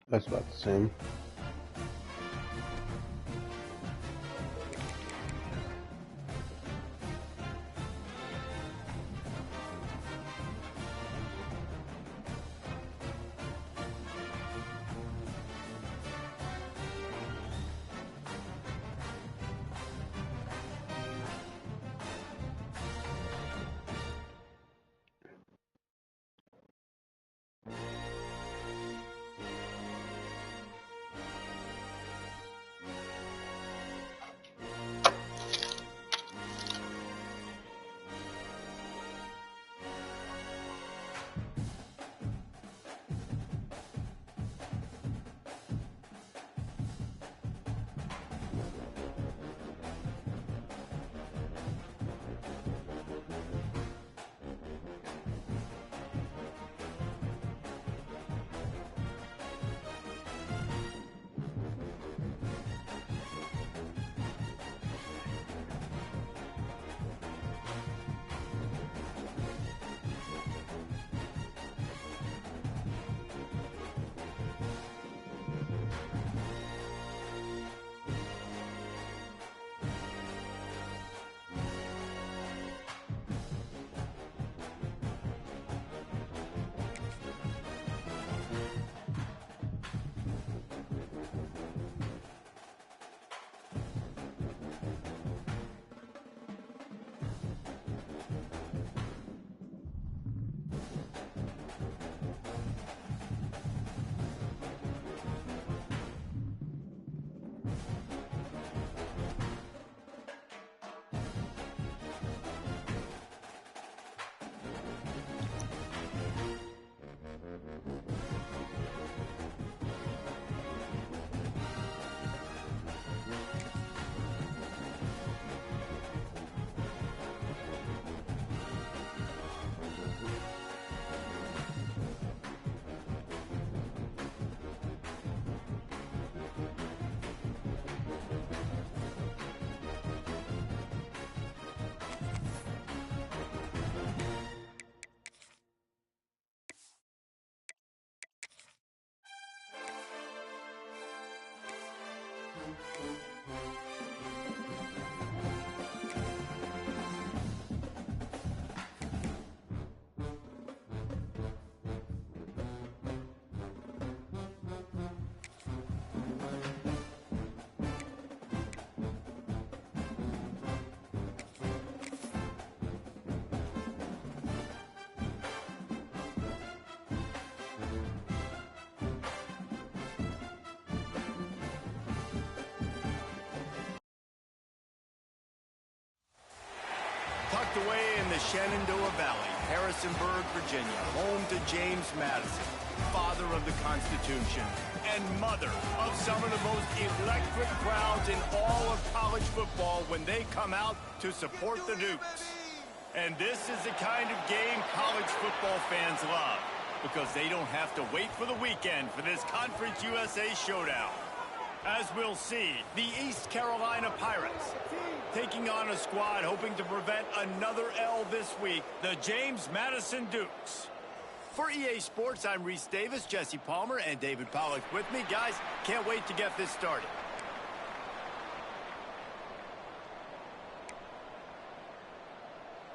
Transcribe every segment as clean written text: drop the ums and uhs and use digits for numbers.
That's about the same. Tucked away in the Shenandoah Valley, Harrisonburg, Virginia, home to James Madison, father of the Constitution, and mother of some of the most electric crowds in all of college football when they come out to support the Dukes. And this is the kind of game college football fans love, because they don't have to wait for the weekend for this Conference USA showdown. As we'll see, the East Carolina Pirates taking on a squad hoping to prevent another L this week, the James Madison Dukes. For EA Sports, I'm Reese Davis, Jesse Palmer, and David Pollack with me. Guys, can't wait to get this started.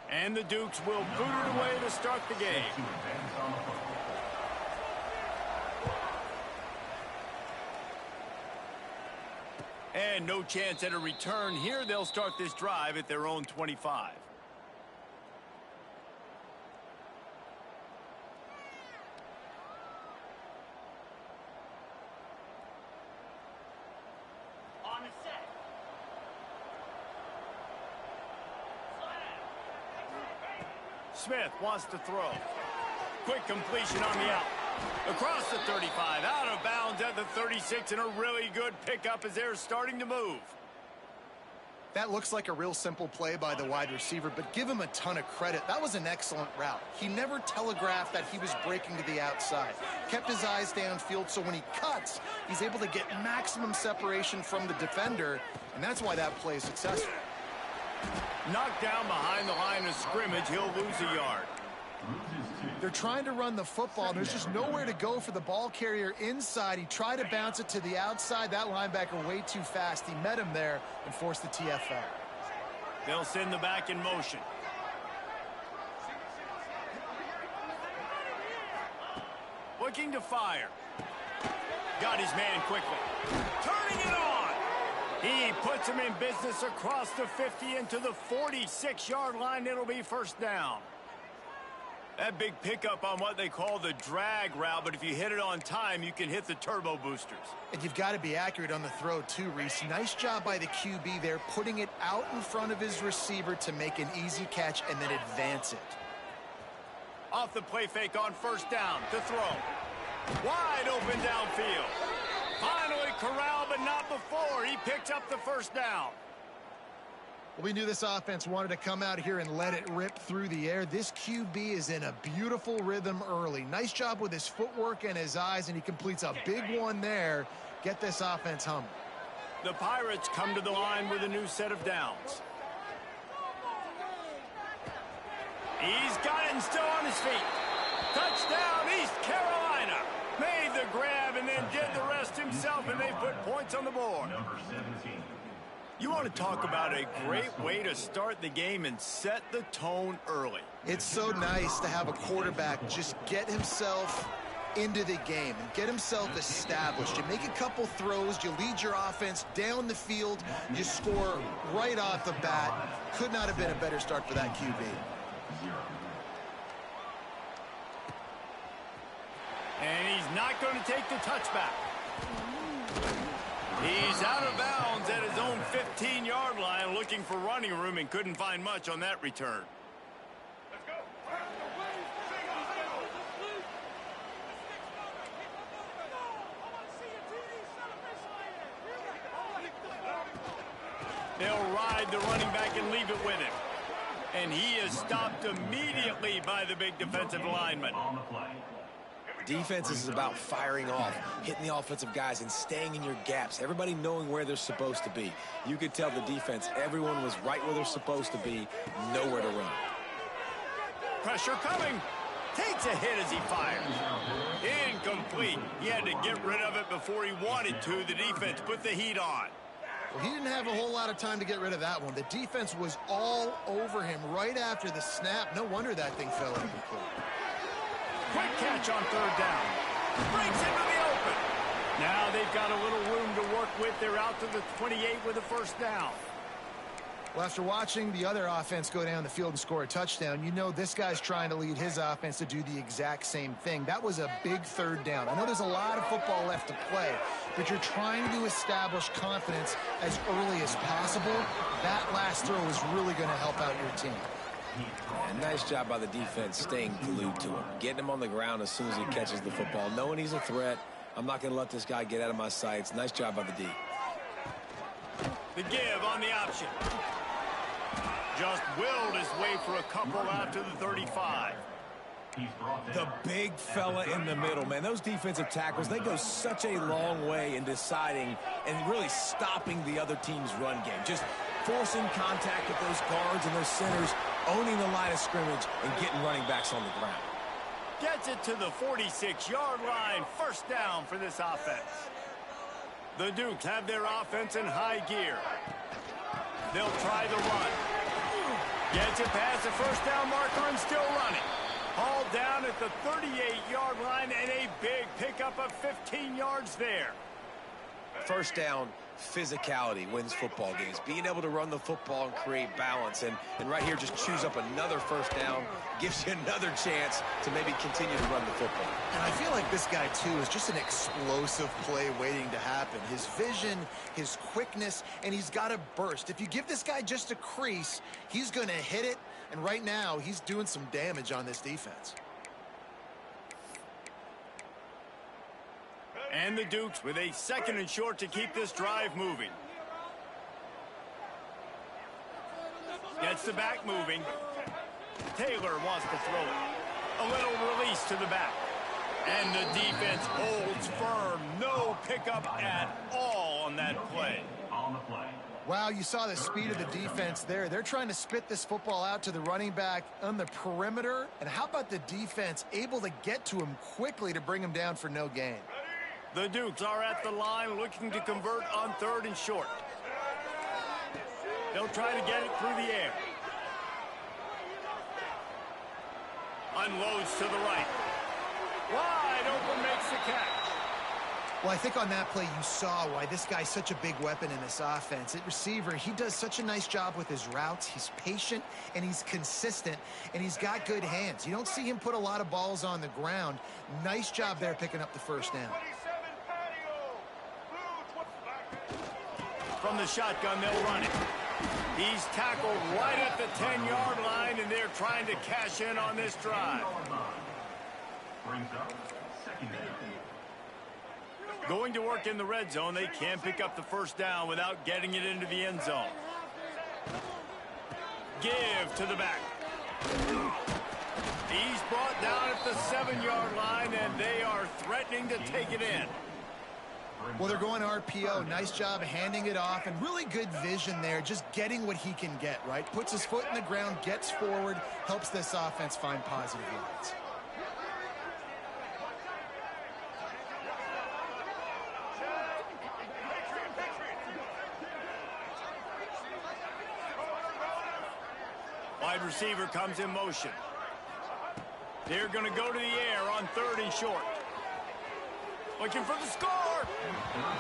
And the Dukes will boot it away to start the game. And no chance at a return here. They'll start this drive at their own 25. On the set. Smith wants to throw. Quick completion on the out. Across the 35, out of bounds at the 36, and a really good pickup as they're starting to move. That looks like a real simple play by the wide receiver, but give him a ton of credit. That was an excellent route. He never telegraphed that he was breaking to the outside. Kept his eyes downfield, so when he cuts, he's able to get maximum separation from the defender, and that's why that play is successful. Knocked down behind the line of scrimmage, he'll lose a yard. They're trying to run the football. There's just nowhere to go for the ball carrier inside. He tried to bounce it to the outside. That linebacker way too fast. He met him there and forced the TFL. They'll send the back in motion. Looking to fire. Got his man quickly. Turning it on. He puts him in business across the 50 into the 46-yard line. It'll be first down. That big pickup on what they call the drag route, but if you hit it on time, you can hit the turbo boosters. And you've got to be accurate on the throw too, Reese. Nice job by the QB there, putting it out in front of his receiver to make an easy catch and then advance it. Off the play fake on first down to throw. Wide open downfield. Finally corralled, but not before. He picks up the first down. We knew this offense wanted to come out here and let it rip through the air. This QB is in a beautiful rhythm early. Nice job with his footwork and his eyes, and he completes a big one there. Get this offense humming. The Pirates come to the line with a new set of downs. He's got it and still on his feet. Touchdown, East Carolina. Made the grab and then did the rest himself, and they put points on the board. Number 17. You want to talk about a great way to start the game and set the tone early. It's so nice to have a quarterback just get himself into the game and get himself established. You make a couple throws, you lead your offense down the field, you score right off the bat. Could not have been a better start for that QB. And he's not going to take the touchback. He's out of bounds at his own 15-yard line, looking for running room, and couldn't find much on that return. They'll ride the running back and leave it with him. And he is stopped immediately by the big defensive lineman. Defense is about firing off, hitting the offensive guys, and staying in your gaps. Everybody knowing where they're supposed to be. You could tell the defense, everyone was right where they're supposed to be, nowhere to run. Pressure coming. Takes a hit as he fires. Incomplete. He had to get rid of it before he wanted to. The defense put the heat on. Well, he didn't have a whole lot of time to get rid of that one. The defense was all over him right after the snap. No wonder that thing fell incomplete. Quick catch on third down. Breaks into the open. Now they've got a little room to work with. They're out to the 28 with a first down. Well, after watching the other offense go down the field and score a touchdown, you know this guy's trying to lead his offense to do the exact same thing. That was a big third down. I know there's a lot of football left to play, but you're trying to establish confidence as early as possible. That last throw is really going to help out your team. And nice job by the defense staying glued to him, getting him on the ground as soon as he catches the football, knowing he's a threat. I'm not going to let this guy get out of my sights. Nice job by the D. The give on the option. Just willed his way for a couple out to the 35. The big fella in the middle, man. Those defensive tackles, they go such a long way in deciding and really stopping the other team's run game. Just forcing contact with those guards and those centers, owning the line of scrimmage, and getting running backs on the ground. Gets it to the 46-yard line. First down for this offense. The Dukes have their offense in high gear. They'll try the run. Gets it past the first down marker and still running. Hauled down at the 38-yard line and a big pickup of 15 yards there. First down, physicality wins football games. Being able to run the football and create balance. And right here, just choose up another first down. Gives you another chance to maybe continue to run the football. And I feel like this guy, too, is just an explosive play waiting to happen. His vision, his quickness, and he's got a burst. If you give this guy just a crease, he's going to hit it. And right now, he's doing some damage on this defense. And the Dukes with a 2nd and short to keep this drive moving. Gets the back moving. Taylor wants to throw it. A little release to the back. And the defense holds firm. No pickup at all on that play. Wow, you saw the speed of the defense there. They're trying to spit this football out to the running back on the perimeter. And how about the defense able to get to him quickly to bring him down for no gain? The Dukes are at the line looking to convert on 3rd and short. They'll try to get it through the air. Unloads to the right. Wide open, makes the catch. Well, I think on that play you saw why this guy's such a big weapon in this offense. At receiver, he does such a nice job with his routes. He's patient, and he's consistent, and he's got good hands. You don't see him put a lot of balls on the ground. Nice job there picking up the 1st down. From the shotgun, they'll run it. He's tackled right at the 10-yard line, and they're trying to cash in on this drive. Going to work in the red zone, they can't pick up the 1st down without getting it into the end zone. Give to the back. He's brought down at the 7-yard line, and they are threatening to take it in. Well, they're going RPO. Nice job handing it off, and really good vision there, just getting what he can get, right? Puts his foot in the ground, gets forward, helps this offense find positive yards. Wide receiver comes in motion. They're going to go to the air on 3rd and short. Looking for the score.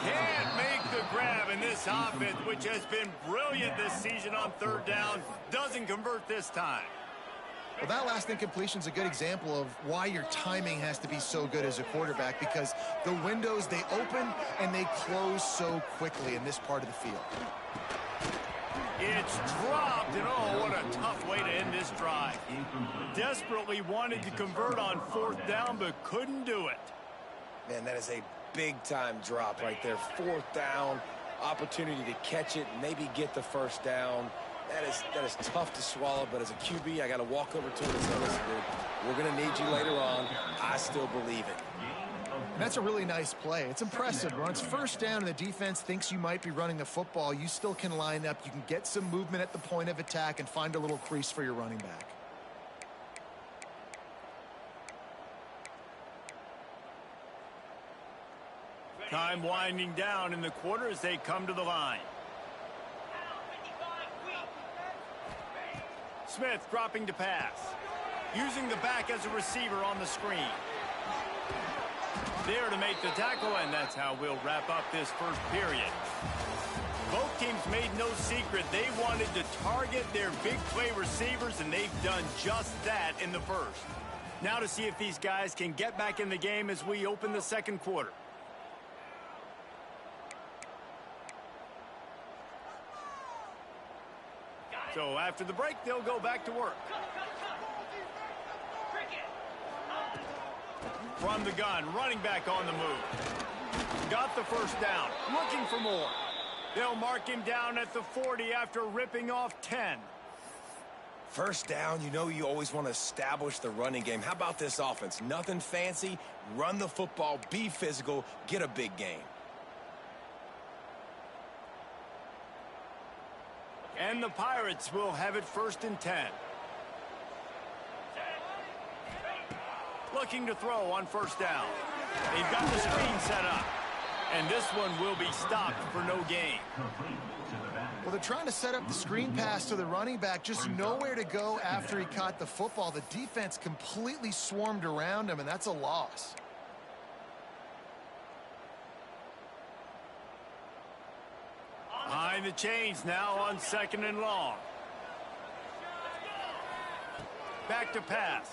Can't make the grab, in this offense, which has been brilliant this season on 3rd down, doesn't convert this time. Well, that last incompletion is a good example of why your timing has to be so good as a quarterback, because the windows, they open and they close so quickly in this part of the field. It's dropped, and oh, what a tough way to end this drive. Desperately wanted to convert on 4th down, but couldn't do it. Man, that is a big-time drop right there. 4th down, opportunity to catch it, maybe get the 1st down. That is tough to swallow, but as a QB, I got to walk over to him and say, listen, dude, we're going to need you later on. I still believe it. And that's a really nice play. It's impressive. When it's 1st down and the defense thinks you might be running the football, you still can line up. You can get some movement at the point of attack and find a little crease for your running back. Time winding down in the quarter as they come to the line. Smith dropping to pass. Using the back as a receiver on the screen. There to make the tackle, and that's how we'll wrap up this 1st period. Both teams made no secret they wanted to target their big play receivers, and they've done just that in the 1st. Now to see if these guys can get back in the game as we open the 2nd quarter. So after the break, they'll go back to work. From the gun, running back on the move. Got the 1st down, looking for more. They'll mark him down at the 40 after ripping off 10. 1st down, you know you always want to establish the running game. How about this offense? Nothing fancy. Run the football, be physical, get a big gain. And the Pirates will have it 1st and 10. Looking to throw on 1st down. They've got the screen set up. And this one will be stopped for no gain. Well, they're trying to set up the screen pass to the running back, just nowhere to go after he caught the football. The defense completely swarmed around him, and that's a loss. Behind the chains now on 2nd and long. Back to pass.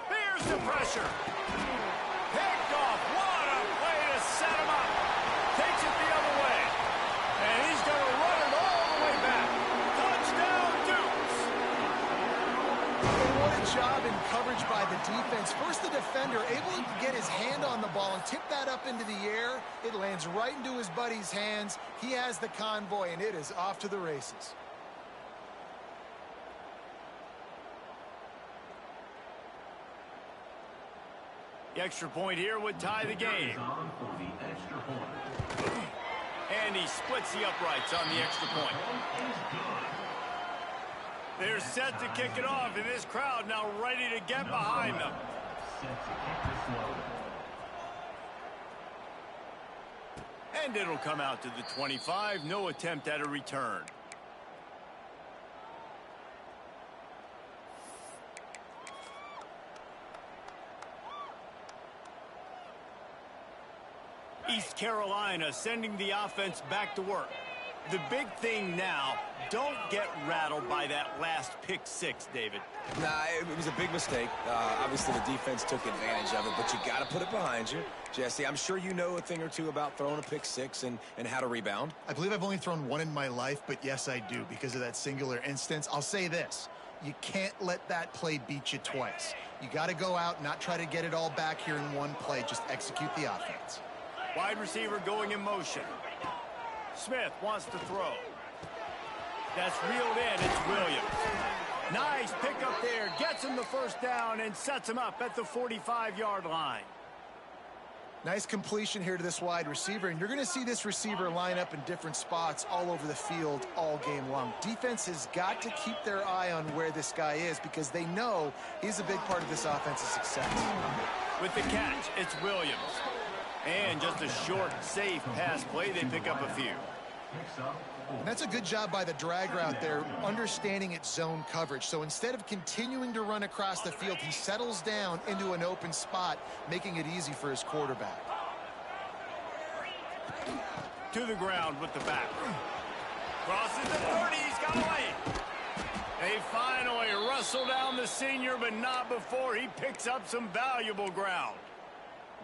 There's the pressure. Picked off. What a play to set him up. Takes it the other way. And he's going to run it all the way back. Touchdown, Dukes. And what a job in coverage by the defense. First, the defender able to get his hand on the ball and tip that up into the air. It lands right into his buddy's hands. He has the convoy, and it is off to the races. The extra point here would tie the game. And he splits the uprights on the extra point. They're set to kick it off, and this crowd now ready to get behind them. And it'll come out to the 25. No attempt at a return. East Carolina sending the offense back to work. The big thing now, don't get rattled by that last pick six, David. Nah, it was a big mistake. Obviously, the defense took advantage of it, but you got to put it behind you. Jesse, I'm sure you know a thing or two about throwing a pick six and how to rebound. I believe I've only thrown one in my life, but yes, I do because of that singular instance. I'll say this. You can't let that play beat you twice. You got to go out, not try to get it all back here in one play. Just execute the offense. Wide receiver going in motion. Smith wants to throw. That's reeled in. It's Williams. Nice pickup there. Gets him the first down and sets him up at the 45-yard line. Nice completion here to this wide receiver, and you're going to see this receiver line up in different spots all over the field all game long. Defense has got to keep their eye on where this guy is because they know he's a big part of this offense's success. With the catch, it's Williams. And just a short, safe pass play, they pick up a few. And that's a good job by the drag route there, understanding its zone coverage. So instead of continuing to run across the field, he settles down into an open spot, making it easy for his quarterback. To the ground with the back. Crosses the 30, he's got away. They finally wrestle down the senior, but not before he picks up some valuable ground.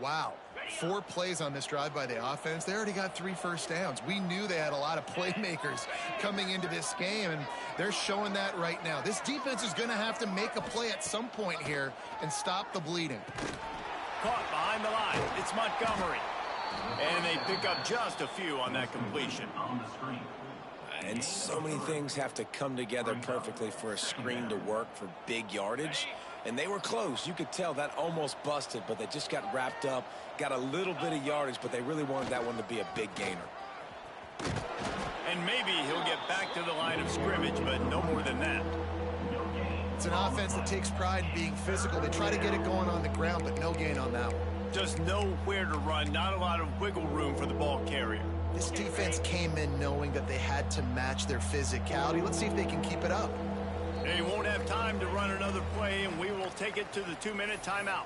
Wow. 4 plays on this drive by the offense. They already got 3 first downs. We knew they had a lot of playmakers coming into this game, and they're showing that right now. This defense is going to have to make a play at some point here and stop the bleeding. Caught behind the line. It's Montgomery. And they pick up just a few on that completion. And so many things have to come together perfectly for a screen to work for big yardage. And they were close. You could tell that almost busted, but they just got wrapped up, got a little bit of yardage, but they really wanted that one to be a big gainer. And maybe he'll get back to the line of scrimmage, but no more than that. It's an offense that takes pride in being physical. They try to get it going on the ground, but no gain on that one. Just nowhere to run, not a lot of wiggle room for the ball carrier. This defense came in knowing that they had to match their physicality. Let's see if they can keep it up. They won't have time to run another play, and we will take it to the 2-minute timeout.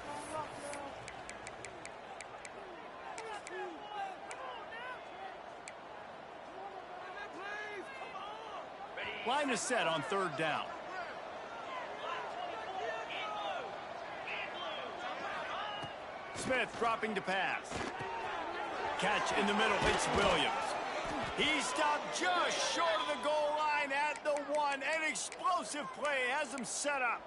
Line is set on 3rd down. Smith dropping to pass. Catch in the middle, it's Williams. He stopped just short of the goal line at the 1. An explosive play has him set up.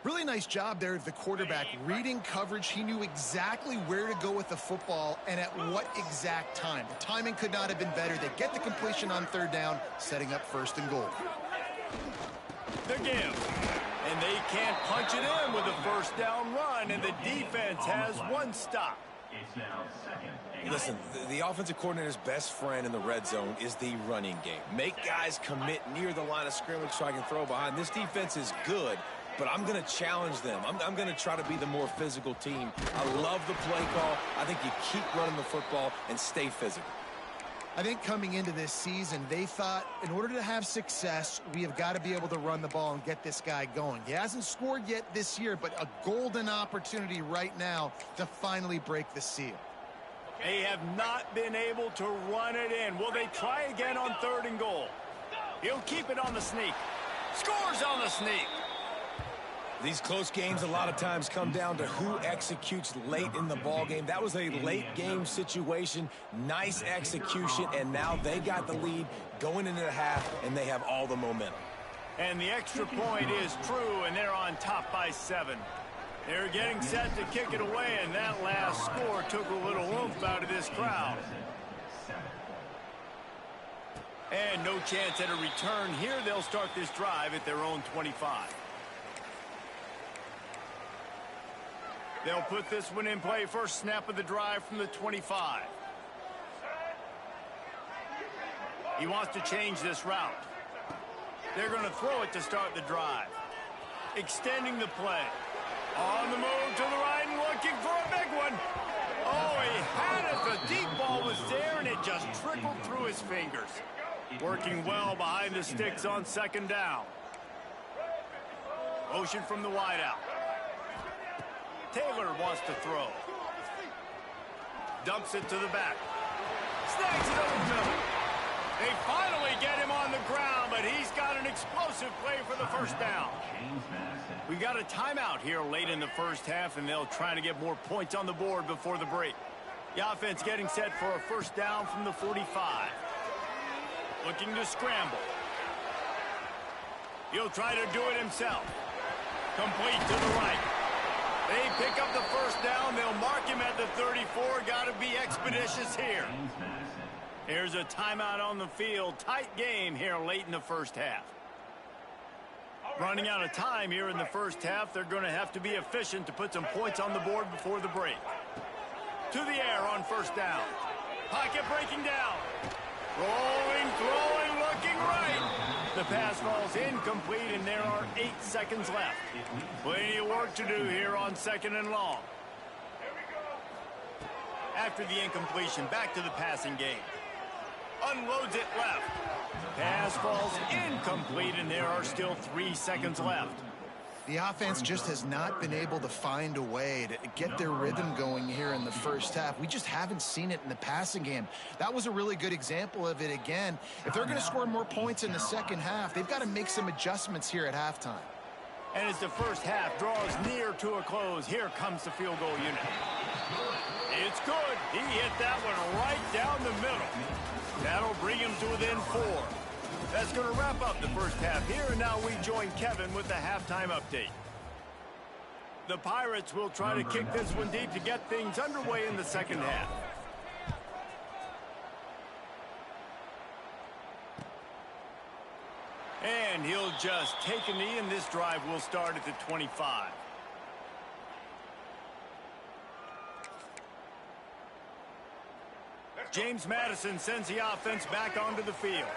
Really nice job there of the quarterback. Reading coverage, he knew exactly where to go with the football and at what exact time. The timing could not have been better. They get the completion on 3rd down, setting up 1st and goal. The give. And they can't punch it in with a 1st down run, and the defense has 1 stop. Listen, the offensive coordinator's best friend in the red zone is the running game. Make guys commit near the line of scrimmage so I can throw behind. This defense is good, but I'm going to challenge them. I'm going to try to be the more physical team. I love the play call. I think you keep running the football and stay physical. I think coming into this season, they thought in order to have success, we have got to be able to run the ball and get this guy going. He hasn't scored yet this year, but a golden opportunity right now to finally break the seal. They have not been able to run it in. Will they try again on 3rd and goal? He'll keep it on the sneak. Scores on the sneak. These close games a lot of times come down to who executes late in the ball game. That was a late game situation. Nice execution, and now they got the lead going into the half, and they have all the momentum. And the extra point is true, and they're on top by 7. They're getting set to kick it away, and that last score took a little oomph out of this crowd. And no chance at a return here. They'll start this drive at their own 25. They'll put this one in play. First snap of the drive from the 25. He wants to change this route. They're going to throw it to start the drive. Extending the play. On the move to the right and looking for a big one. Oh, he had it. The deep ball was there, and it just trickled through his fingers. Working well behind the sticks on second down. Motion from the wideout. Taylor wants to throw. Dumps it to the back. Snags it over the middle. They finally get him on the ground, but he's got an explosive play for the first down. We got a timeout here late in the first half, and they'll try to get more points on the board before the break. The offense getting set for a first down from the 45. Looking to scramble. He'll try to do it himself. Complete to the right. They pick up the first down. They'll mark him at the 34. Got to be expeditious here. Here's a timeout on the field. Tight game here late in the first half. Running out of time here in the first half. They're going to have to be efficient to put some points on the board before the break. To the air on first down. Pocket breaking down. Rolling, throwing, looking right. The pass falls incomplete, and there are 8 seconds left. Plenty of work to do here on second and long. After the incompletion, back to the passing game. Unloads it left. Pass falls incomplete, and there are still 3 seconds left. The offense just has not been able to find a way to get their rhythm going here in the first half. We just haven't seen it in the passing game. That was a really good example of it again. If they're going to score more points in the second half, they've got to make some adjustments here at halftime. And as the first half draws near to a close, here comes the field goal unit. It's good. He hit that one right down the middle. That'll bring him to within 4. That's going to wrap up the first half here, and now we join Kevin with the halftime update. The Pirates will try to kick this one deep to get things underway in the second half. And he'll just take a knee, and this drive will start at the 25. James Madison sends the offense back onto the field.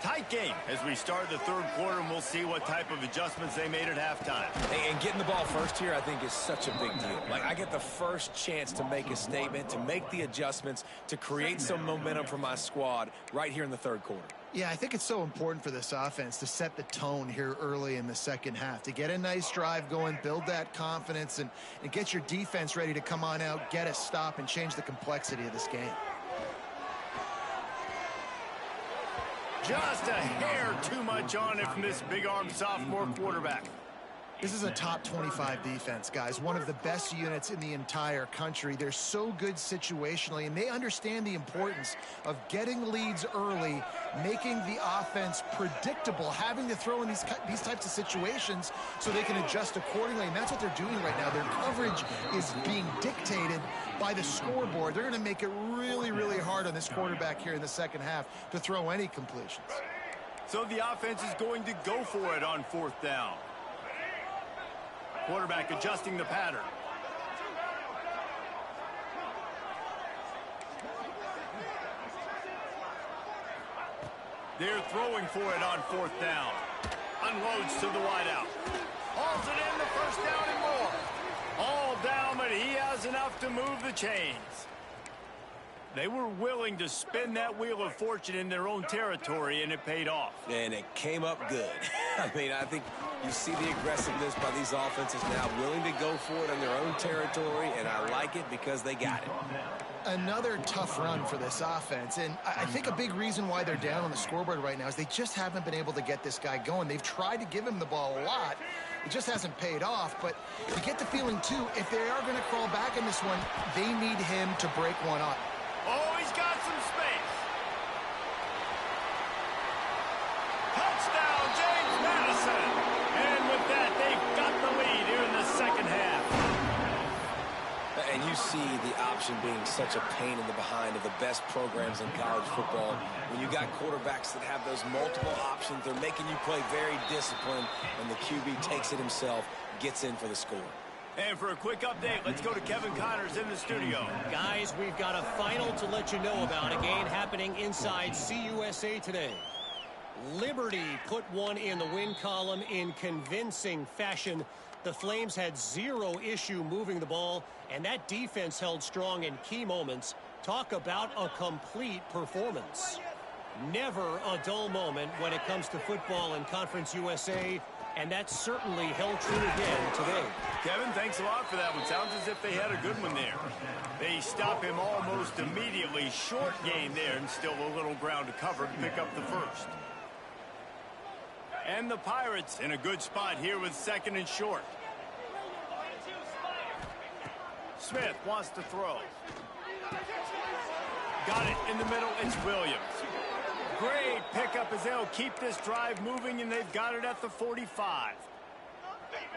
Tight game as we start the third quarter, and we'll see what type of adjustments they made at halftime. And getting the ball first here, I think, is such a big deal. Like, I get the first chance to make a statement, to make the adjustments, to create some momentum for my squad right here in the third quarter. Yeah, I think it's so important for this offense to set the tone here early in the second half, to get a nice drive going, build that confidence, and get your defense ready to come on out, get a stop, and change the complexity of this game. Just a hair too much on it from this big-armed sophomore quarterback. This is a top 25 defense, guys. One of the best units in the entire country. They're so good situationally, and they understand the importance of getting leads early, making the offense predictable, having to throw in these types of situations so they can adjust accordingly, and that's what they're doing right now. Their coverage is being dictated by the scoreboard. They're going to make it really, really hard on this quarterback here in the second half to throw any completions. So the offense is going to go for it on fourth down. Quarterback adjusting the pattern. They're throwing for it on fourth down. Unloads to the wideout. Hauls it in, the first down and more. All down, but he has enough to move the chains. They were willing to spin that wheel of fortune in their own territory, and it paid off. And it came up good. I mean, I think you see the aggressiveness by these offenses now, willing to go for it in their own territory, and I like it because they got it. Another tough run for this offense, and I think a big reason why they're down on the scoreboard right now is they just haven't been able to get this guy going. They've tried to give him the ball a lot. It just hasn't paid off, but you get the feeling, too, if they are going to crawl back in this one, they need him to break one up. Oh, he's got some space. Touchdown, James Madison. And you see the option being such a pain in the behind of the best programs in college football. When you got quarterbacks that have those multiple options, they're making you play very disciplined, and the QB takes it himself, gets in for the score. And for a quick update, let's go to Kevin Connors in the studio. Guys, we've got a final to let you know about, a game happening inside CUSA today. Liberty put one in the win column in convincing fashion. The Flames had zero issue moving the ball, and that defense held strong in key moments. Talk about a complete performance. Never a dull moment when it comes to football in Conference USA, and that certainly held true again today. Kevin, thanks a lot for that one. Sounds as if they had a good one there. They stop him almost immediately. Short game there, and still a little ground to cover to pick up the first. And the Pirates in a good spot here with second and short. Smith wants to throw. Got it in the middle. It's Williams. Great pickup as they'll keep this drive moving, and they've got it at the 45.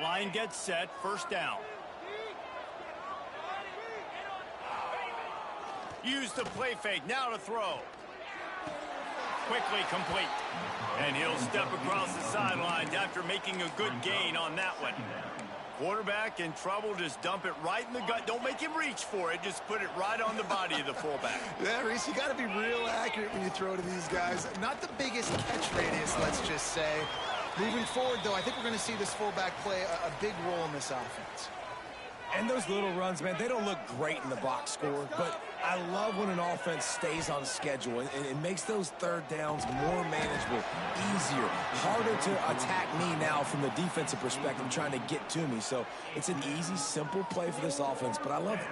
Line gets set. First down. Use the play fake. Now to throw. Quickly complete. And he'll step across the sidelines after making a good gain on that one. Quarterback in trouble, just dump it right in the gut. Don't make him reach for it. Just put it right on the body of the fullback. Yeah, Reese, you got to be real accurate when you throw to these guys. Not the biggest catch radius, let's just say. Moving forward, though, I think we're going to see this fullback play a big role in this offense. And those little runs, man, they don't look great in the box score, but I love when an offense stays on schedule and it makes those third downs more manageable, easier, harder to attack me now from the defensive perspective trying to get to me. So it's an easy, simple play for this offense, but I love it.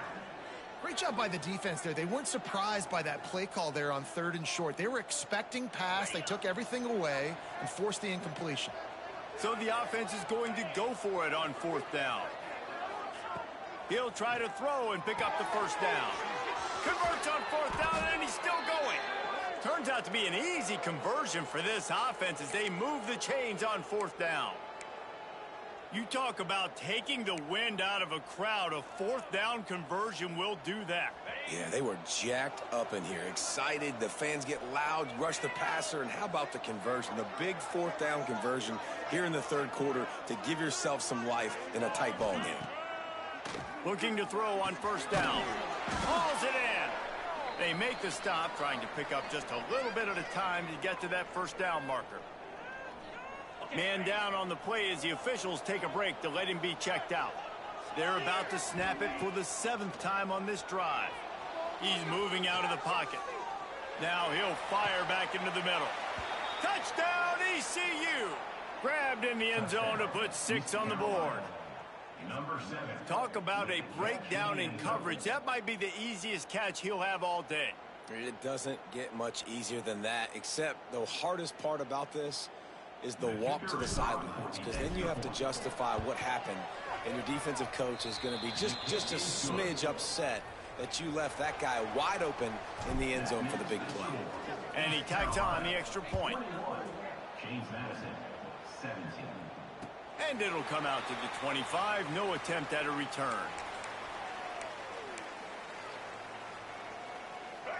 Great job by the defense there. They weren't surprised by that play call there on third and short. They were expecting pass. They took everything away and forced the incompletion. So the offense is going to go for it on fourth down. He'll try to throw and pick up the first down. Converts on fourth down, and he's still going. Turns out to be an easy conversion for this offense as they move the chains on fourth down. You talk about taking the wind out of a crowd. A fourth down conversion will do that. Yeah, they were jacked up in here, excited. The fans get loud, rush the passer, and how about the conversion? The big fourth down conversion here in the third quarter to give yourself some life in a tight ball game. Looking to throw on first down. Hauls it in. They make the stop, trying to pick up just a little bit at a time to get to that first down marker. Man down on the play as the officials take a break to let him be checked out. They're about to snap it for the 7th time on this drive. He's moving out of the pocket. Now he'll fire back into the middle. Touchdown ECU! Grabbed in the end zone to put 6 on the board. Number 7. Talk about a breakdown in coverage. That might be the easiest catch he'll have all day. It doesn't get much easier than that, except the hardest part about this is the walk to the sidelines, because then you have to justify what happened, and your defensive coach is going to be just a smidge upset that you left that guy wide open in the end zone for the big play. And he tacked on the extra point. James Madison, 17. And it'll come out to the 25. No attempt at a return.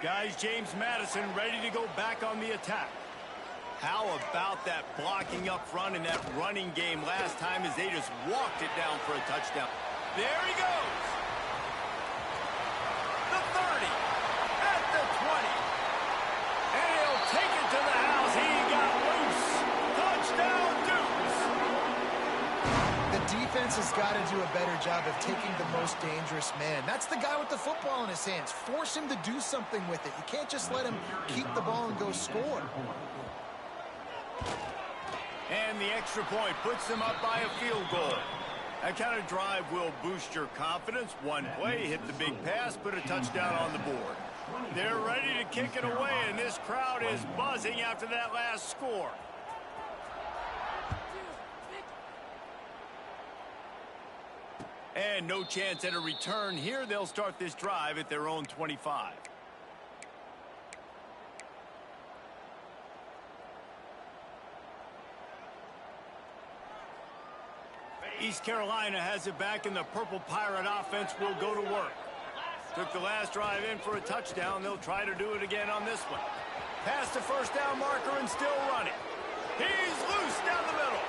Guys, James Madison ready to go back on the attack. How about that blocking up front in that running game last time as they just walked it down for a touchdown. There he goes. The 30. At the 20. And he'll take it to the house. He got loose. Touchdown Dukes. The defense has got to do a better job of taking the most dangerous man. That's the guy with the football in his hands. Force him to do something with it. You can't just let him keep the ball and go score. And the extra point puts them up by a field goal. That kind of drive will boost your confidence. One play, hit the big pass, put a touchdown on the board. They're ready to kick it away, and this crowd is buzzing after that last score. And no chance at a return here. They'll start this drive at their own 25. East Carolina has it back, and the Purple Pirate offense will go to work. Took the last drive in for a touchdown. They'll try to do it again on this one. Past the first down marker and still running. He's loose down the middle.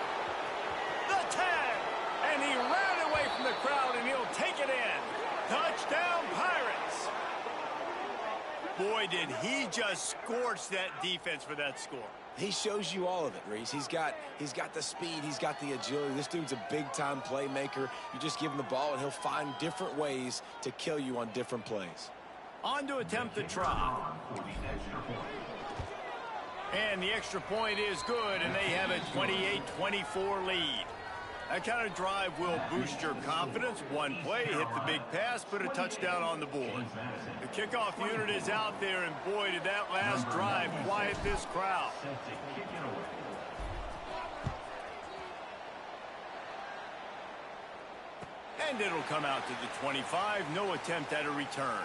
The tag. And he ran away from the crowd, and he'll take it in. Touchdown, Pirates. Boy, did he just scorch that defense for that score. He shows you all of it, Reese. He's got the speed. He's got the agility. This dude's a big-time playmaker. You just give him the ball, and he'll find different ways to kill you on different plays. On to attempt the try. And the extra point is good, and they have a 28-24 lead. That kind of drive will boost your confidence. One play, hit the big pass, put a touchdown on the board. The kickoff unit is out there, and boy, did that last drive quiet this crowd. And it'll come out to the 25. No attempt at a return.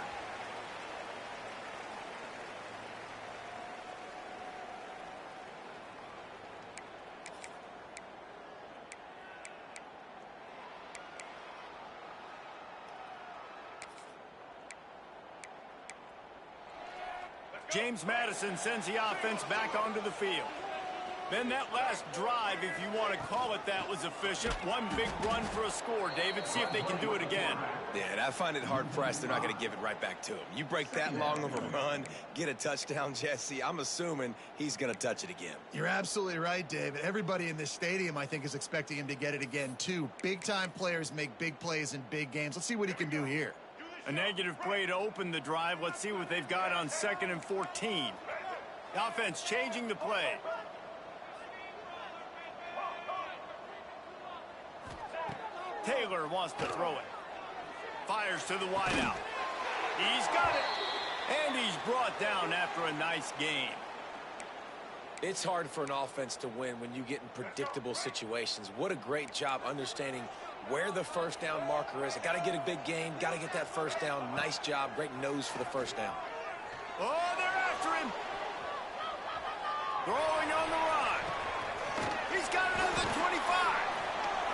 James Madison sends the offense back onto the field. Then that last drive, if you want to call it that, was efficient. One big run for a score, David. See if they can do it again. Yeah, and I find it hard-pressed they're not going to give it right back to him. You break that long of a run, get a touchdown, Jesse, I'm assuming he's going to touch it again. You're absolutely right, David. Everybody in this stadium, I think, is expecting him to get it again, too. Big-time players make big plays in big games. Let's see what he can do here. A negative play to open the drive. Let's see what they've got on 2nd and 14. The offense changing the play. Taylor wants to throw it. Fires to the wideout. He's got it. And he's brought down after a nice gain. It's hard for an offense to win when you get in predictable situations. What a great job understanding where the first down marker is. I got to get a big gain, got to get that first down. Nice job, great nose for the first down. Oh, they're after him. Throwing on the run. He's got it at the 25.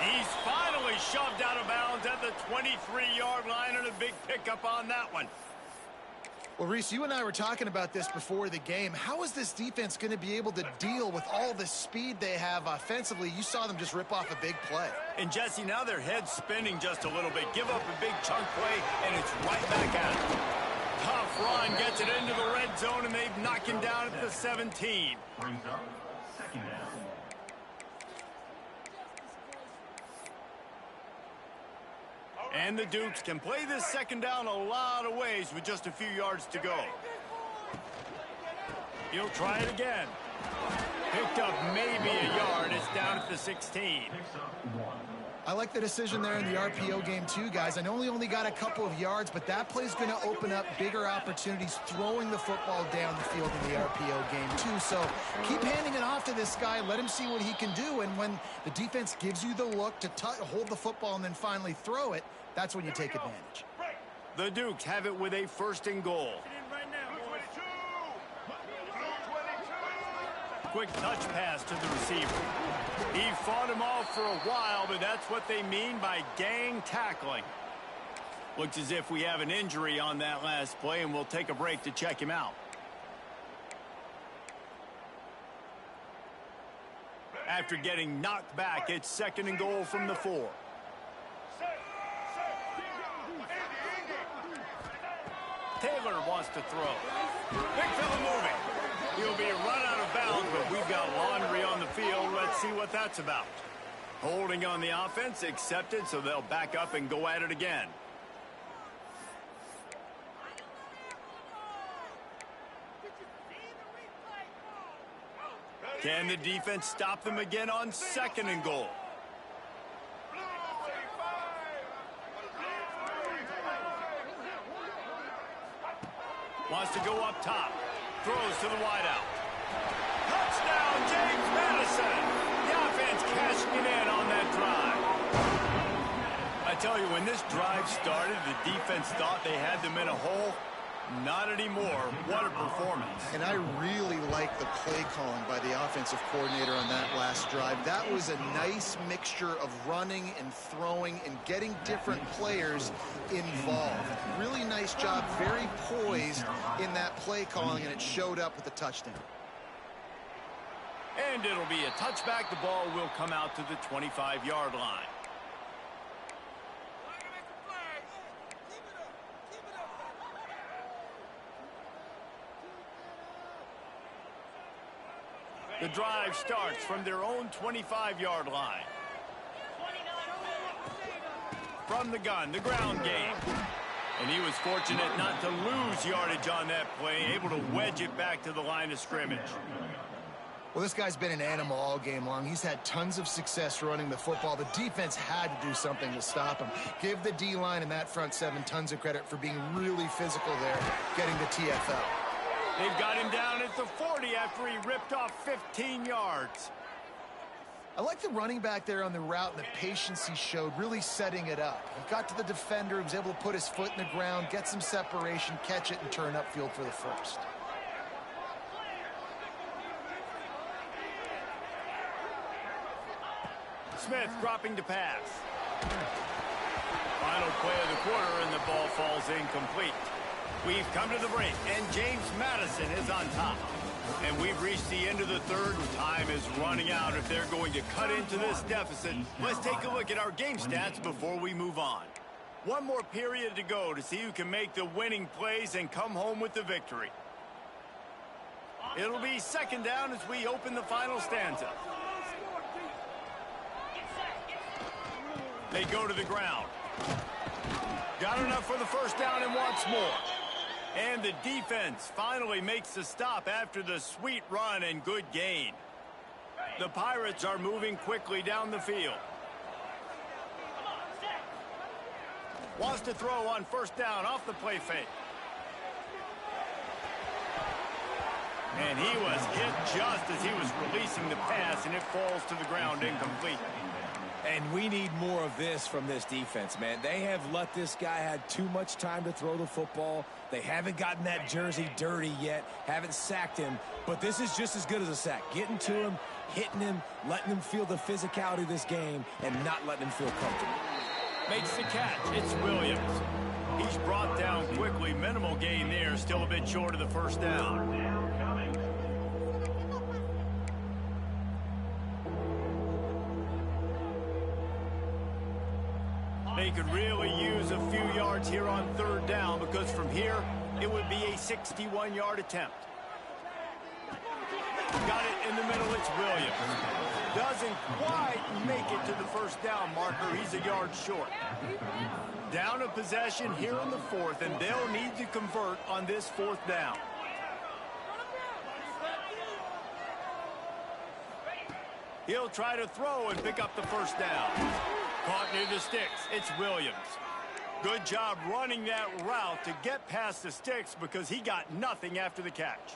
He's finally shoved out of bounds at the 23-yard line, and a big pickup on that one. Well, Reese, you and I were talking about this before the game. How is this defense going to be able to deal with all the speed they have offensively? You saw them just rip off a big play. And, Jesse, now their head's spinning just a little bit. Give up a big chunk play, and it's right back at it. Tough run gets it into the red zone, and they've knocked him down at the 17. Brings up 2nd down. And the Dukes can play this 2nd down a lot of ways with just a few yards to go. He'll try it again. Picked up maybe a yard. It's down at the 16. I like the decision there in the RPO game too, guys. I know he only got a couple of yards, but that play's going to open up bigger opportunities throwing the football down the field in the RPO game too. So keep handing it off to this guy. Let him see what he can do. And when the defense gives you the look to hold the football and then finally throw it, that's when you take advantage. The Dukes have it with a 1st and goal. Quick touch pass to the receiver. He fought him off for a while, but that's what they mean by gang tackling. Looks as if we have an injury on that last play, and we'll take a break to check him out. After getting knocked back, it's 2nd and goal from the 4. Taylor wants to throw. Big fella moving. He'll be run out of bounds, but we've got laundry on the field. Let's see what that's about. Holding on the offense, accepted, so they'll back up and go at it again. Can the defense stop them again on 2nd and goal? Wants to go up top. Throws to the wideout. Touchdown, James Madison. The offense cashing it in on that drive. I tell you, when this drive started, the defense thought they had them in a hole. Not anymore. What a performance. And I really like the play calling by the offensive coordinator on that last drive. That was a nice mixture of running and throwing and getting different players involved. Really nice job, very poised in that play calling, and it showed up with a touchdown. And it'll be a touchback. The ball will come out to the 25-yard line. The drive starts from their own 25-yard line. From the gun, the ground game. And he was fortunate not to lose yardage on that play, able to wedge it back to the line of scrimmage. Well, this guy's been an animal all game long. He's had tons of success running the football. The defense had to do something to stop him. Give the D-line and that front seven tons of credit for being really physical there, getting the TFL. They've got him down at the 40 after he ripped off 15 yards. I like the running back there on the route and the patience he showed, really setting it up. He got to the defender, he was able to put his foot in the ground, get some separation, catch it, and turn upfield for the first. Smith dropping to pass. Final play of the quarter, and the ball falls incomplete. We've come to the break, and James Madison is on top. And we've reached the end of the third. Time is running out if they're going to cut into this deficit. Let's take a look at our game stats before we move on. One more period to go to see who can make the winning plays and come home with the victory. It'll be second down as we open the final stanza. They go to the ground. Got enough for the first down and wants more. And the defense finally makes the stop after the sweet run and good gain. The Pirates are moving quickly down the field. Wants to throw on first down off the play fake. And he was hit just as he was releasing the pass, and it falls to the ground incomplete. And we need more of this from this defense, man. They have let this guy have too much time to throw the football. They haven't gotten that jersey dirty yet, haven't sacked him. But this is just as good as a sack. Getting to him, hitting him, letting him feel the physicality of this game, and not letting him feel comfortable. Makes the catch. It's Williams. He's brought down quickly. Minimal gain there. Still a bit short of the first down. They could really use a few yards here on third down, because from here, it would be a 61-yard attempt. Got it in the middle. It's Williams. Doesn't quite make it to the first down marker. He's a yard short. Down a possession here in the fourth, and they'll need to convert on this fourth down. He'll try to throw and pick up the first down. Caught near the sticks. It's Williams. Good job running that route to get past the sticks, because he got nothing after the catch.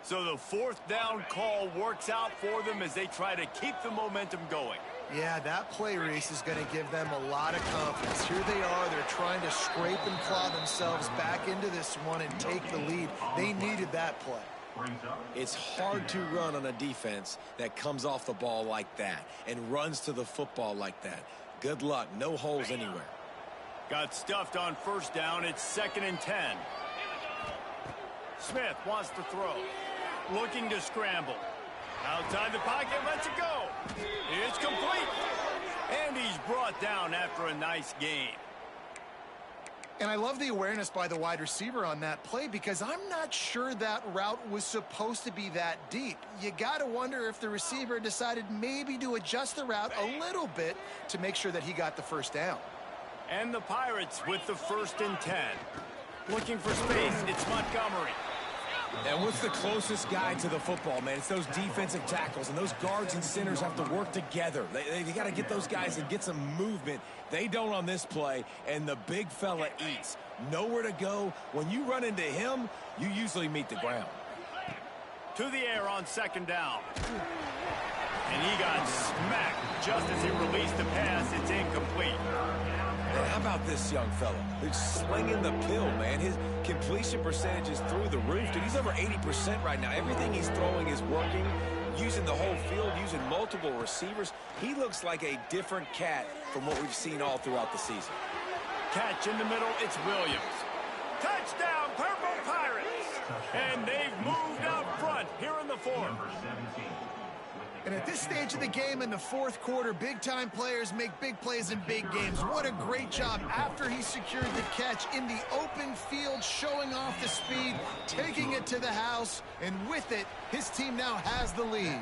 So the fourth down call works out for them as they try to keep the momentum going. Yeah, that play race is going to give them a lot of confidence. Here they are. They're trying to scrape and claw themselves back into this one and take the lead. They needed that play. It's hard to run on a defense that comes off the ball like that and runs to the football like that. Good luck. No holes anywhere. Got stuffed on first down. It's 2nd and 10. Smith wants to throw. Looking to scramble. Outside the pocket, lets it go. It's complete. And he's brought down after a nice gain. And I love the awareness by the wide receiver on that play, because I'm not sure that route was supposed to be that deep. You got to wonder if the receiver decided maybe to adjust the route a little bit to make sure that he got the first down. And the Pirates with the 1st and 10. Looking for space. It's Montgomery. And what's the closest guy to the football, man? It's those defensive tackles, and those guards and centers have to work together. They got to get those guys and get some movement. They don't on this play, and the big fella eats. Nowhere to go. When you run into him, you usually meet the ground. To the air on 2nd down. And he got smacked just as he released the pass. It's incomplete. And how about this young fella? He's slinging the pill, man. completion percentage is through the roof, dude. He's over 80% right now. Everything he's throwing is working, using the whole field, using multiple receivers. He looks like a different cat from what we've seen all throughout the season. Catch in the middle, it's Williams. Touchdown, Purple Pirates! And they've moved out front here in the fourth. Number 17. And at this stage of the game in the fourth quarter, big-time players make big plays in big games. What a great job after he secured the catch in the open field, showing off the speed, taking it to the house, and with it, his team now has the lead.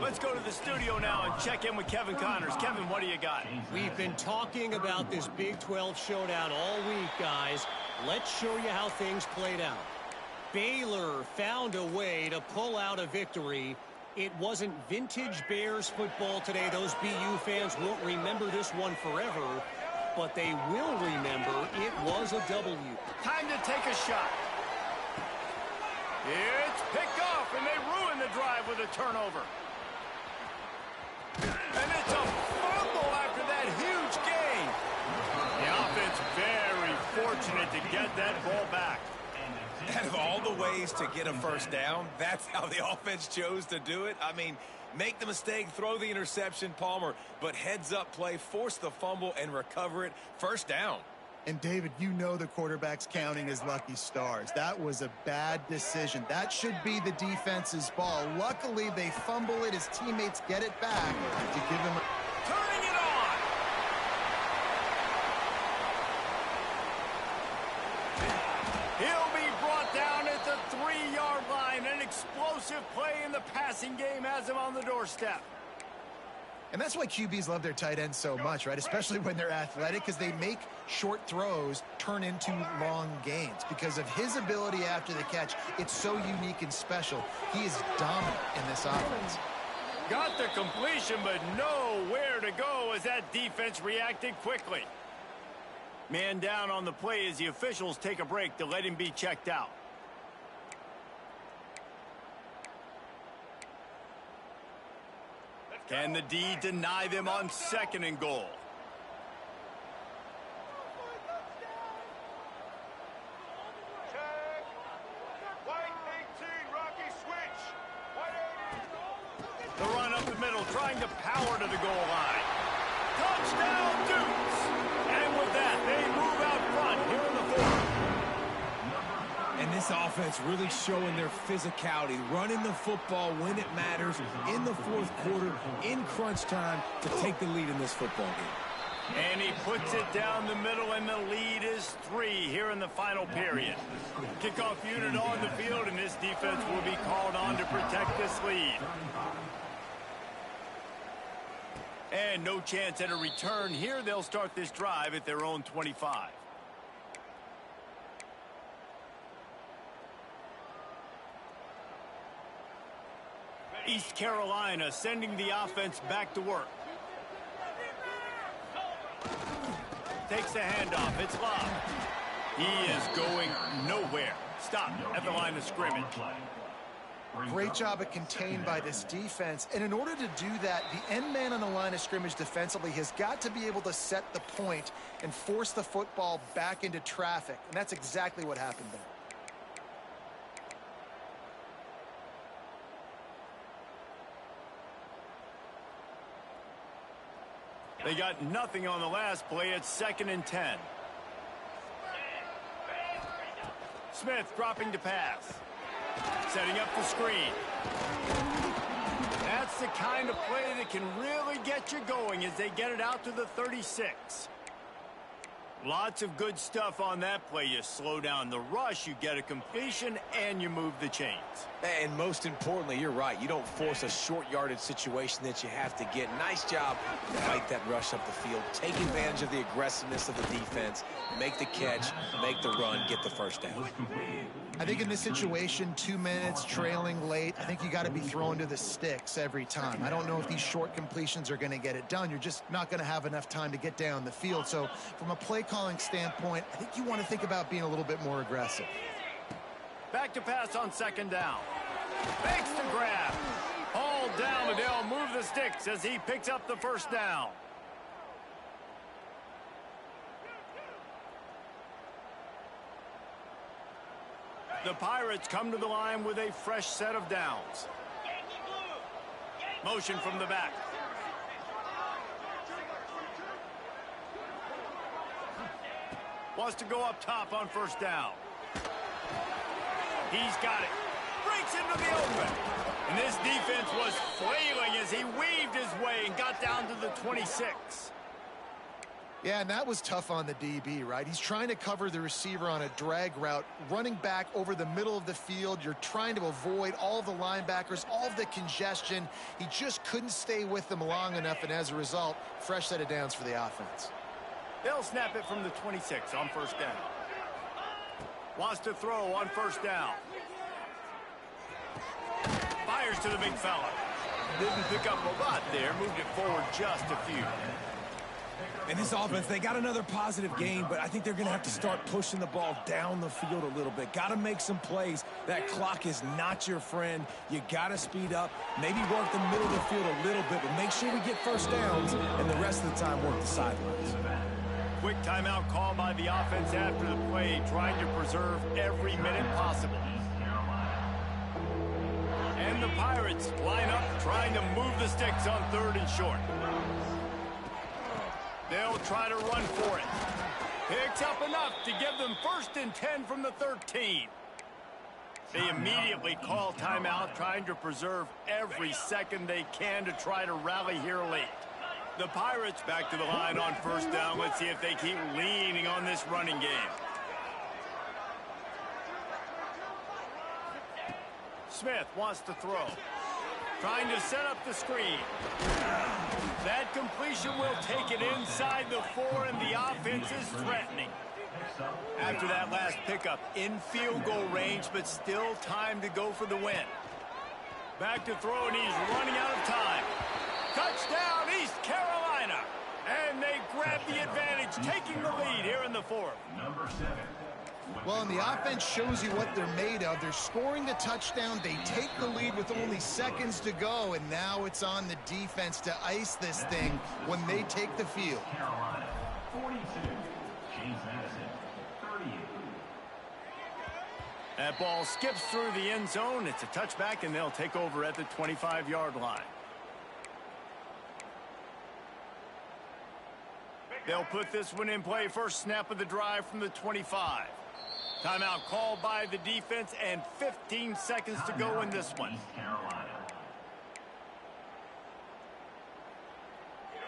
Let's go to the studio now and check in with Kevin Connors. Kevin, what do you got? We've been talking about this Big 12 showdown all week, guys. Let's show you how things played out. Baylor found a way to pull out a victory. It wasn't vintage Bears football today. Those BU fans won't remember this one forever, but they will remember it was a W. Time to take a shot. It's picked off, and they ruin the drive with a turnover. And it's a fumble after that huge gain. The offense very fortunate to get that ball back. Out of all the ways to get a first down, that's how the offense chose to do it. I mean, make the mistake, throw the interception, Palmer, but heads-up play, force the fumble, and recover it. First down. And, David, you know the quarterback's counting his lucky stars. That was a bad decision. That should be the defense's ball. Luckily, they fumble it. His teammates get it back to give him a... Turning it on. He'll be brought down at the 3-yard line. An explosive play in the passing game has him on the doorstep. And that's why QBs love their tight ends so much, right? Especially when they're athletic, because they make short throws turn into long gains. Because of his ability after the catch, it's so unique and special. He is dominant in this offense. Got the completion, but nowhere to go as that defense reacted quickly. Man down on the play as the officials take a break to let him be checked out. Can the D deny them on 2nd and goal? The run up the middle, trying to power to the goal line. Touchdown, Dukes! And with that, they move out front here in the fourth. And this offense really showing their physicality, running the football when it matters in the fourth quarter, in crunch time, to take the lead in this football game. And he puts it down the middle, and the lead is 3 here in the final period. Kickoff unit on the field, and this defense will be called on to protect this lead. And no chance at a return here. They'll start this drive at their own 25. East Carolina sending the offense back to work. Takes the handoff. It's Love. He is going nowhere. Stop at the line of scrimmage. Great job at contained by this defense. And in order to do that, the end man on the line of scrimmage defensively has got to be able to set the point and force the football back into traffic. And that's exactly what happened there. They got nothing on the last play. It's 2nd and 10. Smith dropping to pass. Setting up the screen. That's the kind of play that can really get you going as they get it out to the 36. Lots of good stuff on that play. You slow down the rush, you get a completion, and you move the chains. And most importantly, you're right. You don't force a short yardage situation that you have to get. Nice job to fight that rush up the field. Take advantage of the aggressiveness of the defense. Make the catch, make the run, get the first down. I think in this situation, 2 minutes, trailing late, I think you got to be throwing to the sticks every time. I don't know if these short completions are going to get it done. You're just not going to have enough time to get down the field. So from a play calling standpoint, I think you want to think about being a little bit more aggressive. Back to pass on 2nd down. Fakes the grab. All down, and they'll move the sticks as he picks up the first down. The Pirates come to the line with a fresh set of downs. Motion from the back. Wants to go up top on first down. He's got it. Breaks into the open. And this defense was flailing as he weaved his way and got down to the 26. Yeah, and that was tough on the DB, right? He's trying to cover the receiver on a drag route, running back over the middle of the field. You're trying to avoid all the linebackers, all of the congestion. He just couldn't stay with them long enough, and as a result, fresh set of downs for the offense. They'll snap it from the 26 on first down. Wants to throw on first down. Fires to the big fella. Didn't pick up a lot there. Moved it forward just a few. In this offense, they got another positive gain, but I think they're going to have to start pushing the ball down the field a little bit. Got to make some plays. That clock is not your friend. You got to speed up, maybe work the middle of the field a little bit, but make sure we get first downs, and the rest of the time work the sidelines. Quick timeout call by the offense after the play, trying to preserve every minute possible. And the Pirates line up, trying to move the sticks on 3rd and short. They'll try to run for it. Picks up enough to give them 1st and 10 from the 13. They immediately call timeout, trying to preserve every second they can to try to rally here late. The Pirates back to the line on first down. Let's see if they keep leaning on this running game. Smith wants to throw. Trying to set up the screen. That completion will take it inside the 4, and the offense is threatening. After that last pickup, in field goal range, but still time to go for the win. Back to throw, and he's running out of time. Touchdown, East Carolina. And they grab the advantage, taking the lead here in the 4th. Number 7. Well, and the offense shows you what they're made of. They're scoring the touchdown. They take the lead with only seconds to go, and now it's on the defense to ice this thing when they take the field. Carolina, 42. James Madison, 38. That ball skips through the end zone. It's a touchback, and they'll take over at the 25-yard line. They'll put this one in play. First snap of the drive from the 25. Timeout called by the defense, and 15 seconds to go in this one.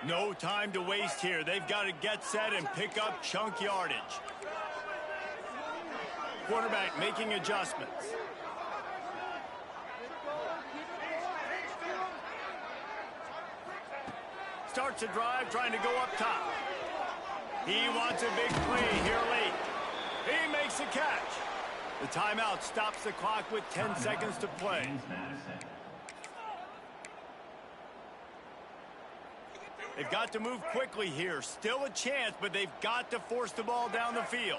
No time to waste here. They've got to get set and pick up chunk yardage. Quarterback making adjustments. Starts a drive, trying to go up top. He wants a big play here late. He makes a catch. The timeout stops the clock with 10 seconds to play. They've got to move quickly here. Still a chance, but they've got to force the ball down the field.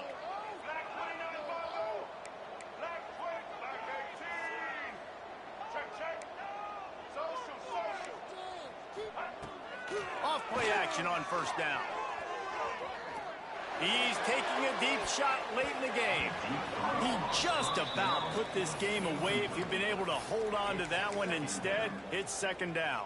Off play action on first down. He's taking a deep shot late in the game. He just about put this game away if he'd been able to hold on to that one. Instead, it's 2nd down.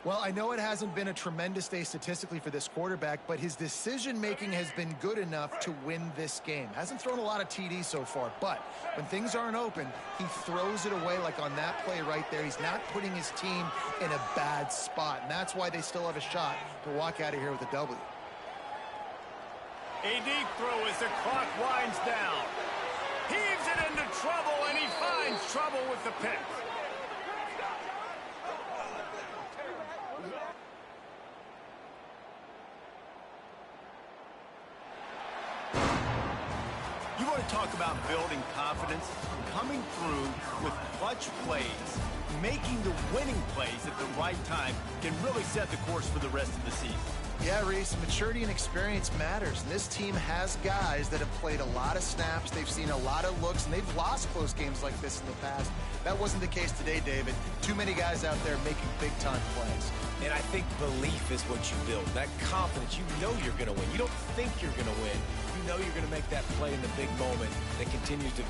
Well, I know it hasn't been a tremendous day statistically for this quarterback, but his decision-making has been good enough to win this game. Hasn't thrown a lot of TDs so far, but when things aren't open, he throws it away like on that play right there. He's not putting his team in a bad spot, and that's why they still have a shot to walk out of here with a W. A deep throw as the clock winds down. Heaves it into trouble, and he finds trouble with the pick. You want to talk about building confidence? Coming through with clutch plays, making the winning plays at the right time can really set the course for the rest of the season. Yeah, Reese, maturity and experience matters. And this team has guys that have played a lot of snaps. They've seen a lot of looks, and they've lost close games like this in the past. That wasn't the case today, David. Too many guys out there making big-time plays. And I think belief is what you build. That confidence, you know you're going to win. You don't think you're going to win. You know you're going to make that play in the big moment that continues to